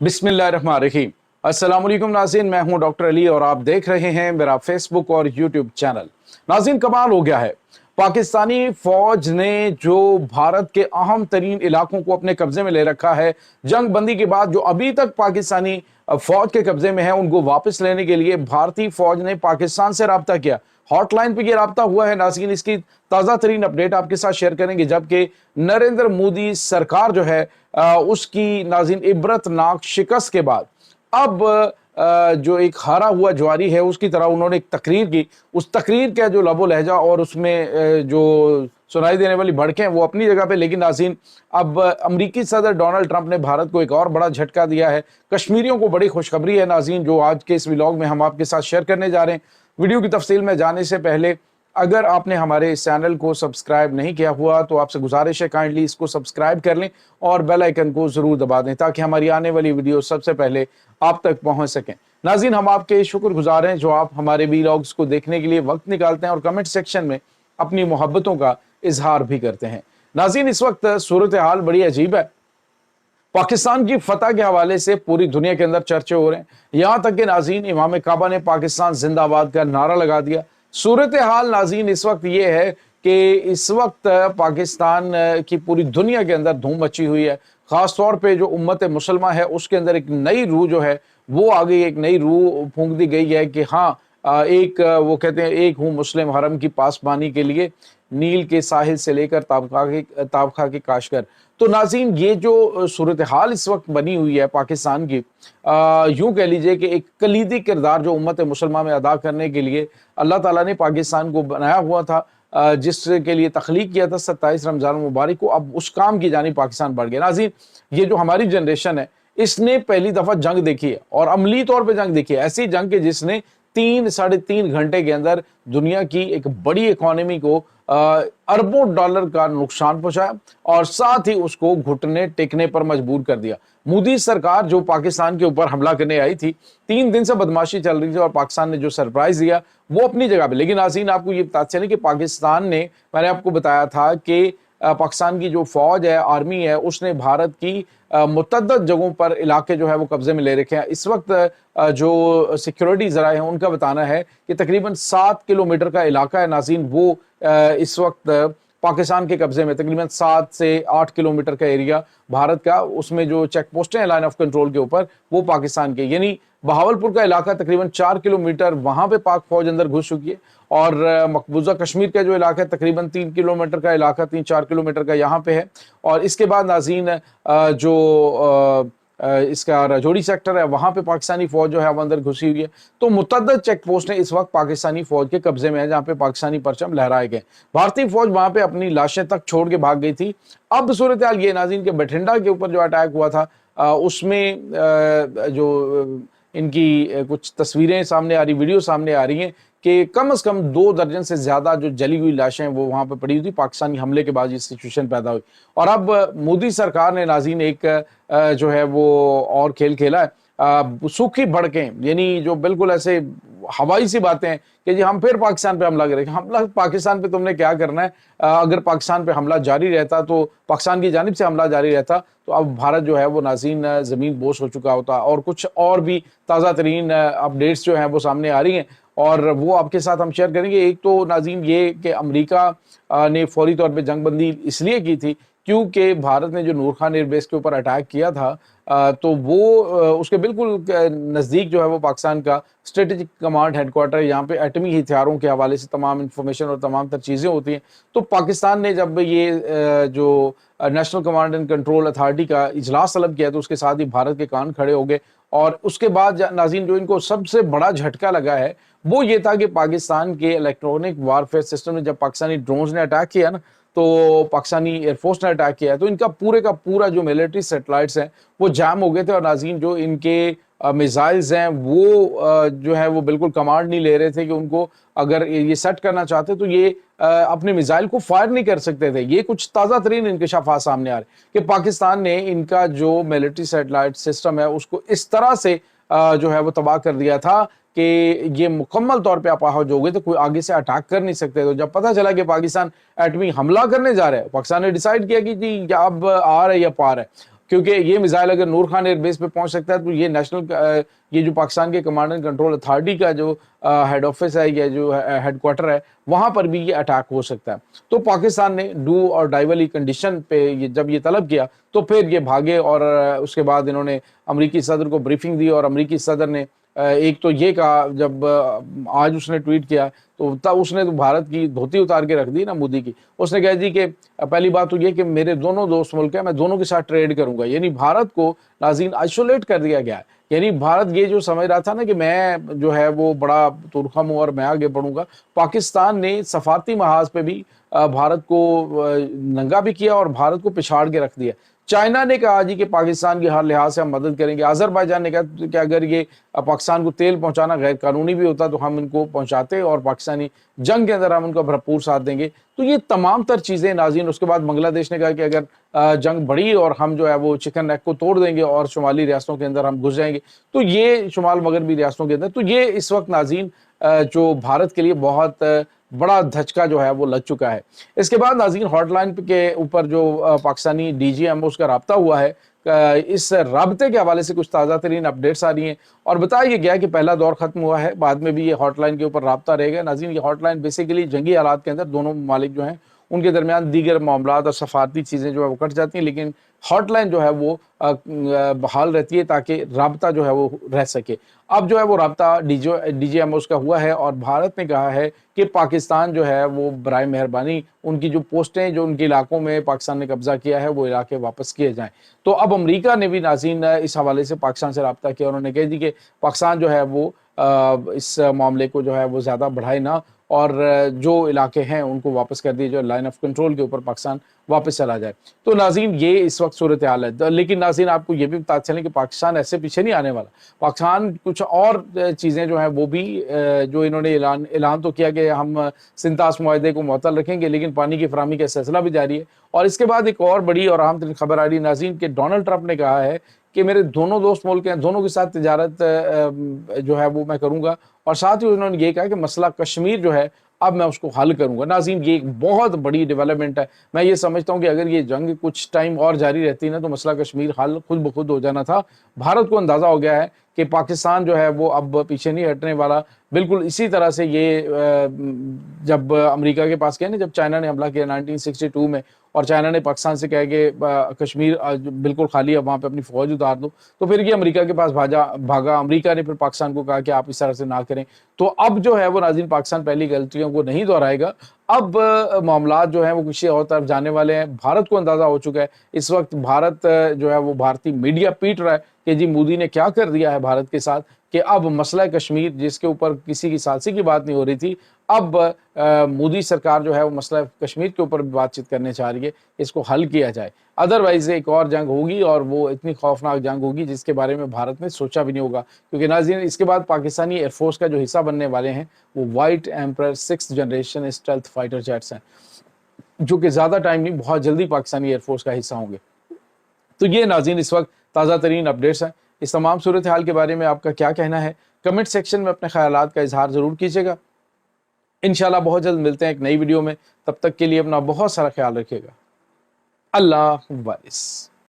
बिस्मिल्लाहिर्रहमानिर्रहीम। अस्सलाम वालेकुम नाज़रीन, मैं हूं डॉक्टर अली और आप देख रहे हैं मेरा फेसबुक और यूट्यूब चैनल। नाज़रीन, कमाल हो गया है। पाकिस्तानी फौज ने जो भारत के अहम तरीन इलाकों को अपने कब्जे में ले रखा है, जंग बंदी के बाद जो अभी तक पाकिस्तानी फौज के कब्जे में है, उनको वापस लेने के लिए भारतीय फौज ने पाकिस्तान से राब्ता किया। हॉटलाइन पे ये राब्ता हुआ है नाज़रीन, इसकी ताज़ा तरीन अपडेट आपके साथ शेयर करेंगे। जबकि नरेंद्र मोदी सरकार जो है उसकी नाज़रीन इबरतनाक शिकस्त के बाद अब जो एक हारा हुआ ज्वारी है उसकी तरह उन्होंने एक तकरीर की। उस तकरीर का जो लबो लहजा और उसमें जो सुनाई देने वाली भड़कें वो अपनी जगह पे, लेकिन नाज़रीन अब अमरीकी सदर डोनाल्ड ट्रंप ने भारत को एक और बड़ा झटका दिया है। कश्मीरियों को बड़ी खुशखबरी है नाज़रीन, जो आज के इस व्लॉग में हम आपके साथ शेयर करने जा रहे हैं। वीडियो की तफसील में जाने से पहले अगर आपने हमारे इस चैनल को सब्सक्राइब नहीं किया हुआ तो आपसे गुजारिश है काइंडली इसको सब्सक्राइब कर लें और बेल आइकन को जरूर दबा दें ताकि हमारी आने वाली वीडियो सबसे पहले आप तक पहुंच सकें। नाज़रीन, हम आपके शुक्रगुजार हैं जो आप हमारे व्लॉग्स को देखने के लिए वक्त निकालते हैं और कमेंट सेक्शन में अपनी मोहब्बतों का इजहार भी करते हैं। नाज़रीन, इस वक्त सूरत हाल बड़ी अजीब है। पाकिस्तान की फतह के हवाले से पूरी दुनिया के अंदर चर्चे हो रहे हैं। यहां तक कि नाज़रीन इमाम काबा ने पाकिस्तान जिंदाबाद का नारा लगा दिया। सूरत हाल नाज़रीन इस वक्त ये है कि इस वक्त पाकिस्तान की पूरी दुनिया के अंदर धूम मची हुई है। ख़ास तौर पे जो उम्मत मुसलमान है उसके अंदर एक नई रूह जो है वो आ गई, एक नई रूह फूंक दी गई है कि हाँ, एक वो कहते हैं एक हूँ मुस्लिम हरम की पासबानी के लिए, नील के साहिल से लेकर ताबखा के काशगर। तो नाज़रीन, ये जो सूरत हाल इस वक्त बनी हुई है पाकिस्तान की, यूँ कह लीजिए कि एक कलीदी किरदार जो उम्मत मुसलमान में अदा करने के लिए अल्लाह ताला ने पाकिस्तान को बनाया हुआ था, जिसके लिए तख्लीक किया था 27 रमज़ान मुबारक को, अब उस काम की जानिब पाकिस्तान बढ़ गया। नाज़रीन, ये जो हमारी जनरेशन है इसने पहली दफ़ा जंग देखी है और अमली तौर पर जंग देखी है। ऐसी जंग के जिसने 3-3.5 घंटे के अंदर दुनिया की एक बड़ी इकोनॉमी को अरबों डॉलर का नुकसान पहुंचाया और साथ ही उसको घुटने टेकने पर मजबूर कर दिया। मोदी सरकार जो पाकिस्तान के ऊपर हमला करने आई थी, 3 दिन से बदमाशी चल रही थी और पाकिस्तान ने जो सरप्राइज दिया वो अपनी जगह पे। लेकिन नाज़रीन, आपको ये बताते चले कि पाकिस्तान ने, मैंने आपको बताया था कि पाकिस्तान की जो फौज है, आर्मी है, उसने भारत की मुतअद्दिद जगहों पर इलाके जो है वो कब्जे में ले रखे हैं। इस वक्त जो सिक्योरिटी ज़राए हैं उनका बताना है कि तकरीबन 7 किलोमीटर का इलाका है नाज़रीन, वो इस वक्त पाकिस्तान के कब्जे में। तकरीबन 7 से 8 किलोमीटर का एरिया भारत का, उसमें जो चेक पोस्टें हैं लाइन ऑफ कंट्रोल के ऊपर वो पाकिस्तान के, यानी बहावलपुर का इलाका तकरीबन 4 किलोमीटर वहां पे पाक फौज अंदर घुस चुकी है और मकबूजा कश्मीर का जो इलाका है तकरीबन 3 किलोमीटर का इलाका, 3-4 किलोमीटर का यहाँ पे है। और इसके बाद नाज़रीन जो इसका राजौरी सेक्टर है वहां पे पाकिस्तानी फौज जो है वो अंदर घुसी हुई है। तो मुतअद्दिद चेक पोस्ट इस वक्त पाकिस्तानी फौज के कब्जे में है जहां पे पाकिस्तानी परचम लहराए गए। भारतीय फौज वहां पे अपनी लाशें तक छोड़ के भाग गई थी। अब सूरत हाल ये नाज़रीन के बठिंडा के ऊपर जो अटैक हुआ था उसमें जो इनकी कुछ तस्वीरें सामने आ रही, वीडियो सामने आ रही हैं कि कम से कम 2 दर्जन से ज्यादा जो जली हुई लाशें वो वहां पर पड़ी हुई थी। पाकिस्तानी हमले के बाद ये सिचुएशन पैदा हुई और अब मोदी सरकार ने नाज़रीन एक जो है वो और खेल खेला है। सूखी भड़कें, यानी जो बिल्कुल ऐसे हवाई सी बातें हैं कि जी हम फिर पाकिस्तान पे हमला करेंगे। हमला पाकिस्तान पे तुमने क्या करना है? अगर पाकिस्तान पे हमला जारी रहता तो पाकिस्तान की जानिब से हमला जारी रहता तो अब भारत जो है वो नाज़रीन ज़मीन बोस हो चुका होता। और कुछ और भी ताज़ा तरीन अपडेट्स जो हैं वो सामने आ रही हैं और वो आपके साथ हम शेयर करेंगे। एक तो नाज़रीन ये कि अमेरिका ने फौरी तौर पे जंगबंदी इसलिए की थी क्योंकि भारत ने जो नूर खान एयरबेस के ऊपर अटैक किया था तो वो उसके बिल्कुल नज़दीक जो है वो पाकिस्तान का स्ट्रेटेजिक कमांड हेडक्वार्टर, यहाँ पे एटमी हथियारों के हवाले से तमाम इंफॉर्मेशन और तमाम तर चीज़ें होती हैं। तो पाकिस्तान ने जब ये जो national command and control authority का इजलास तलब किया तो उसके साथ ही भारत के कान खड़े हो गए। और उसके बाद नाज़रीन जो इनको सबसे बड़ा झटका लगा है वो ये था कि पाकिस्तान के इलेक्ट्रॉनिक वारफेयर सिस्टम में जब पाकिस्तानी ड्रोन्स ने अटैक किया ना, तो पाकिस्तानी एयरफोर्स ने अटैक किया है तो इनका पूरे का पूरा जो मिलिट्री सैटेलाइट्स हैं वो जैम हो गए थे। और नाज़रीन जो इनके मिसाइल्स हैं वो जो है वो बिल्कुल कमांड नहीं ले रहे थे कि उनको अगर ये सेट करना चाहते तो ये अपने मिसाइल को फायर नहीं कर सकते थे। ये कुछ ताज़ा तरीन इंकशाफात सामने आ रहे कि पाकिस्तान ने इनका जो मिलिट्री सैटेलाइट सिस्टम है उसको इस तरह से जो है वो तबाह कर दिया था कि ये मुकम्मल तौर पे अपाहज हो गए तो कोई आगे से अटैक कर नहीं सकते। तो जब पता चला कि पाकिस्तान एटमी हमला करने जा रहा है, पाकिस्तान ने डिसाइड किया कि जी अब आ रहा है या पार है, کیونکہ یہ میزائل اگر نور خان ایئر بیس پہ پہنچ سکتا ہے تو یہ نیشنل یہ جو پاکستان کے کمانڈ اینڈ کنٹرول اتھارٹی کا جو ہیڈ آفس ہے یا جو ہیڈ کوارٹر ہے وہاں پر بھی یہ اٹیک ہو سکتا ہے. تو پاکستان نے ڈو اور ڈائی والی کنڈیشن پہ جب یہ طلب کیا تو پھر یہ بھاگے اور اس کے بعد انہوں نے امریکی صدر کو بریفنگ دی اور امریکی صدر نے ایک تو یہ کہا, جب آج اس نے ٹویٹ کیا تو اس نے تو بھارت کی دھوتی اتار کے رکھ دی نا مودی کی. اس نے کہہ دی کہ پہلی بات تو یہ کہ میرے دونوں دوست ملک ہیں, میں دونوں کے ساتھ ٹریڈ کروں گا. یعنی بھارت کو ناظرین آئسولیٹ کر دیا گیا ہے. یعنی بھارت یہ جو سمجھ رہا تھا نا کہ میں جو ہے وہ بڑا ترخم ہوں اور میں آگے بڑھوں گا, پاکستان نے سفارتی محاذ پہ بھی بھارت کو ننگا بھی کیا اور بھارت کو پچھاڑ کے رکھ دیا. چائنا نے کہا جی کہ پاکستان کی ہر لحاظ سے ہم مدد کریں گے. آذربائیجان نے کہا کہ اگر یہ پاکستان کو تیل پہنچانا غیر قانونی بھی ہوتا تو ہم ان کو پہنچاتے اور پاکستانی جنگ کے اندر ہم ان کا بھرپور ساتھ دیں گے. تو یہ تمام تر چیزیں ناظرین. اس کے بعد بنگلہ دیش نے کہا کہ اگر جنگ بڑھی اور ہم جو ہے وہ چکن نیک کو توڑ دیں گے اور شمالی ریاستوں کے اندر ہم گھس جائیں گے, تو یہ شمال مغربی ریاستوں کے اندر, تو یہ اس وقت ناظرین جو بھارت کے لیے بہت بڑا دھچکا جو ہے وہ لگ چکا ہے. اس کے بعد ناظرین ہاٹ لائن کے اوپر جو پاکستانی ڈی جی ایم اس کا رابطہ ہوا ہے, اس رابطے کے حوالے سے کچھ تازہ ترین اپڈیٹس آ رہی ہیں اور بتایا گیا کہ پہلا دور ختم ہوا ہے, بعد میں بھی یہ ہاٹ لائن کے اوپر رابطہ رہے گا. ناظرین یہ ہاٹ لائن بیسیکلی جنگی حالات کے اندر دونوں ممالک جو ہیں ان کے درمیان دیگر معاملات اور سفارتی چیزیں جو ہے وہ کٹ جاتی ہیں, لیکن ہاٹ لائن جو ہے وہ بحال رہتی ہے تاکہ رابطہ جو ہے وہ رہ سکے. اب جو ہے وہ رابطہ ڈی جی ایم اس کا ہوا ہے اور بھارت نے کہا ہے کہ پاکستان جو ہے وہ برائے مہربانی ان کی جو پوسٹیں جو ان کے علاقوں میں پاکستان نے قبضہ کیا ہے وہ علاقے واپس کیے جائیں. تو اب امریکہ نے بھی ناظرین اس حوالے سے پاکستان سے رابطہ کیا. انہوں نے کہہ دی کہ پاکستان جو ہے وہ اس معاملے کو جو ہے وہ زیادہ بڑھائے نہ اور جو علاقے ہیں ان کو واپس کر دیے, جو لائن آف کنٹرول کے اوپر پاکستان واپس چلا جائے. تو ناظرین یہ اس وقت صورتحال ہے. لیکن ناظرین آپ کو یہ بھی بتا چلیں کہ پاکستان ایسے پیچھے نہیں آنے والا. پاکستان کچھ اور چیزیں جو ہیں وہ بھی جو انہوں نے اعلان تو کیا کہ ہم سنتاس معاہدے کو معطل رکھیں گے, لیکن پانی کی فراہمی کا سلسلہ بھی جاری ہے. اور اس کے بعد ایک اور بڑی اور اہم ترین خبر آ رہی ہے ناظرین کہ ڈونلڈ ٹرمپ نے کہا ہے کہ میرے دونوں دوست ملک ہیں, دونوں کے ساتھ تجارت جو ہے وہ میں کروں گا, اور ساتھ ہی انہوں نے یہ کہا کہ مسئلہ کشمیر جو ہے اب میں اس کو حل کروں گا. ناظرین یہ ایک بہت بڑی ڈیولپمنٹ ہے. میں یہ سمجھتا ہوں کہ اگر یہ جنگ کچھ ٹائم اور جاری رہتی نا تو مسئلہ کشمیر حل خود بخود ہو جانا تھا. بھارت کو اندازہ ہو گیا ہے کہ پاکستان جو ہے وہ اب پیچھے نہیں ہٹنے والا. بالکل اسی طرح سے یہ جب امریکہ کے پاس گئے نا, جب چائنا نے حملہ کیا 1962 میں اور چائنا نے پاکستان سے کہا کہ کشمیر بالکل خالی ہے, وہاں پہ اپنی فوج اتار دو, تو پھر یہ امریکہ کے پاس بھاگا. امریکہ نے پھر پاکستان کو کہا کہ آپ اس طرح سے نہ کریں. تو اب جو ہے وہ ناظرین پاکستان پہلی غلطیوں کو نہیں دہرائے گا. اب معاملات جو ہیں وہ کسی اور طرف جانے والے ہیں. بھارت کو اندازہ ہو چکا ہے. اس وقت بھارت جو ہے وہ بھارتی میڈیا پیٹ رہا ہے کہ جی مودی نے کیا کر دیا ہے بھارت کے ساتھ, کہ اب مسئلہ کشمیر جس کے اوپر کسی کی سالسی کی بات نہیں ہو رہی تھی, اب مودی سرکار جو ہے وہ مسئلہ کشمیر کے اوپر بھی بات چیت کرنے چاہ رہی ہے, اس کو حل کیا جائے. ادروائز ایک اور جنگ ہوگی اور وہ اتنی خوفناک جنگ ہوگی جس کے بارے میں بھارت نے سوچا بھی نہیں ہوگا. کیونکہ ناظرین اس کے بعد پاکستانی ایئر فورس کا جو حصہ بننے والے ہیں وہ white emperor 6th generation stealth fighter jets ہیں, جو کہ زیادہ ٹائم نہیں بہت جلدی پاکستانی ایئر فورس کا حصہ ہوں گے. تو یہ ناظرین اس وقت تازہ ترین اپڈیٹس ہیں. اس تمام صورتحال کے بارے میں آپ کا کیا کہنا ہے؟ کمنٹ سیکشن میں اپنے خیالات کا اظہار ضرور کیجیے گا. انشاءاللہ بہت جلد ملتے ہیں ایک نئی ویڈیو میں. تب تک کے لیے اپنا بہت سارا خیال رکھیے گا. اللہ حافظ.